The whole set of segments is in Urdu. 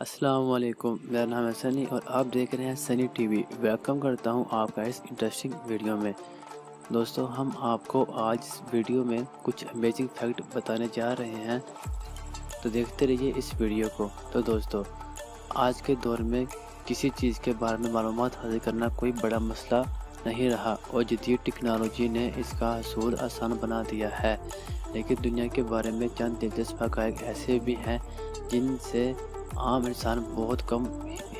السلام علیکم، میرا نام ہے سنی اور آپ دیکھ رہے ہیں سنی ٹی وی۔ ویلکم کرتا ہوں آپ کا اس انٹرسٹنگ ویڈیو میں۔ دوستو، ہم آپ کو آج اس ویڈیو میں کچھ امیزنگ فیکٹ بتانے جا رہے ہیں، تو دیکھتے رہیے اس ویڈیو کو۔ تو دوستو، آج کے دور میں کسی چیز کے بارے میں معلومات حاصل کرنا کوئی بڑا مسئلہ نہیں رہا اور جدید ٹیکنالوجی نے اس کا حصول آسان بنا دیا ہے، لیکن دنیا کے بارے میں چند دلچسپ حقائق ایسے بھی ہیں جن سے عام انسان بہت کم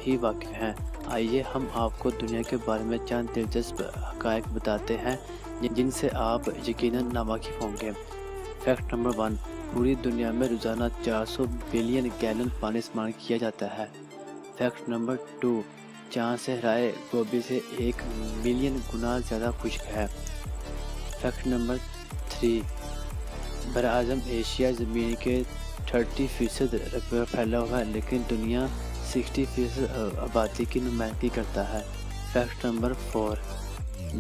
ہی واقف ہیں۔ آئیے ہم آپ کو دنیا کے بارے میں چند دلچسپ حقائق بتاتے ہیں جن سے آپ یقیناً ناواقف ہوں گے۔ فیکٹ نمبر 1، پوری دنیا میں روزانہ 400 بلین گیلن پانی استعمال کیا جاتا ہے۔ فیکٹ نمبر 2، چاند صحرائے گوبی سے 1 ملین گنا زیادہ خشک ہے۔ فیکٹ نمبر 3، براعظم ایشیا زمین کے 30% رقبے پر پھیلا ہوا ہے، لیکن دنیا 60% آبادی کی نمائندگی کرتا ہے۔ فیکٹ نمبر 4،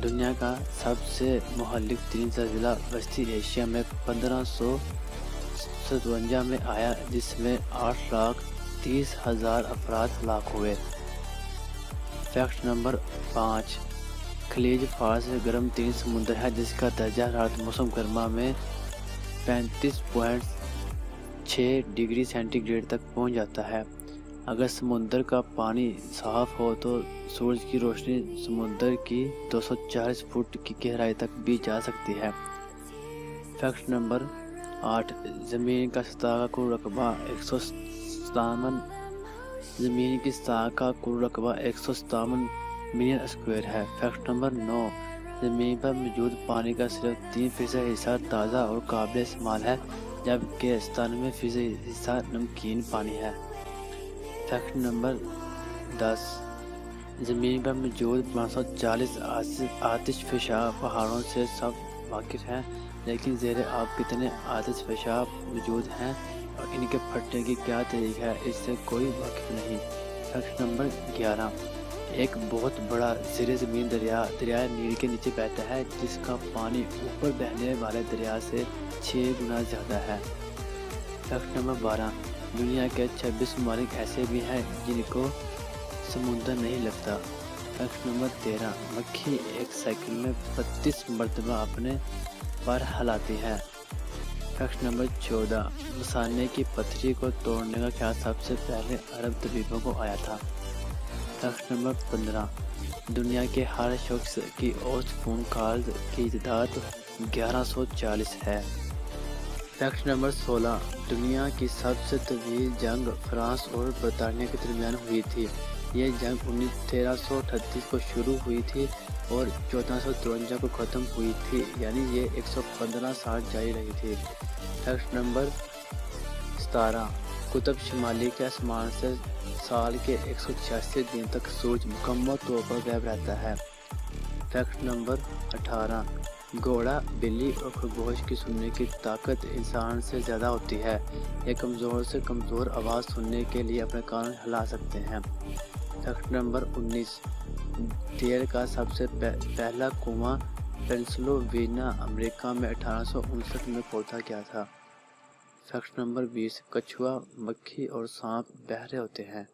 دنیا کا سب سے مہلک ترین زلزلہ وسطی ایشیا میں 1557 میں آیا، جس میں 8,30,000 افراد ہلاک ہوئے۔ فیکٹ نمبر 5، خلیج فارس گرم ترین سمندر ہے، جس کا درجہ حرارت موسم گرما میں 35.6 ڈگری سینٹی گریڈ تک پہنچ جاتا ہے۔ اگر سمندر کا پانی صاف ہو تو سورج کی روشنی سمندر کی 240 فٹ کی گہرائی تک بھی جا سکتی ہے۔ فیکٹ نمبر 8، زمین کا سطح کا کل رقبہ 157 ملین اسکوائر ہے۔ فیکٹ نمبر 9، زمین پر موجود پانی کا صرف 3% حصہ تازہ اور قابل استعمال ہے، جبکہ 97% حصہ نمکین پانی ہے۔ فیکٹ نمبر 10، زمین پر موجود 540 آتش فشاں پہاڑوں سے سب واقف ہیں، لیکن زیر آب کتنے آتش فشاں موجود ہیں اور ان کے پھٹنے کی کیا تاریخ ہے، اس سے کوئی واقف نہیں۔ فیکٹ نمبر 11، ایک بہت بڑا زیر زمین دریا دریائے نیل کے نیچے بہتا ہے، جس کا پانی اوپر بہنے والے دریا سے 6 گنا زیادہ ہے۔ فیکٹ نمبر 12، دنیا کے 26 ممالک ایسے بھی ہیں جن کو سمندر نہیں لگتا۔ فیکٹ نمبر 13، مکھی ایک سیکنڈ میں 32 مرتبہ اپنے پر ہلاتی ہے۔ فیکٹ نمبر 14، مثانے کی پتھری کو توڑنے کا خیال سب سے پہلے عرب طبیبوں کو آیا تھا۔ فیکٹ نمبر 15، دنیا کے ہر شخص کی اوسط خون کالز کی تعداد 1140 ہے۔ فیکٹ نمبر 16، دنیا کی سب سے طویل جنگ فرانس اور برطانیہ کے درمیان ہوئی تھی۔ یہ جنگ 1338 کو شروع ہوئی تھی اور 1452 کو ختم ہوئی تھی، یعنی یہ 115 سال جاری رہی تھی۔ فیکٹ نمبر 17، قطب شمالی کے آسمان سے سال کے 186 دن تک سورج مکمل طور پر غائب رہتا ہے۔ فیکٹ نمبر 18، گھوڑا، بلی اور خرگوش کی سننے کی طاقت انسان سے زیادہ ہوتی ہے۔ یہ کمزور سے کمزور آواز سننے کے لیے اپنے کان ہلا سکتے ہیں۔ فیکٹ نمبر 19، تیل کا سب سے پہلا کنواں پینسلوینیا، امریکہ میں 1859 میں کھودا گیا تھا۔ فیکٹ نمبر 20، کچھوا، مکھی اور سانپ بہرے ہوتے ہیں۔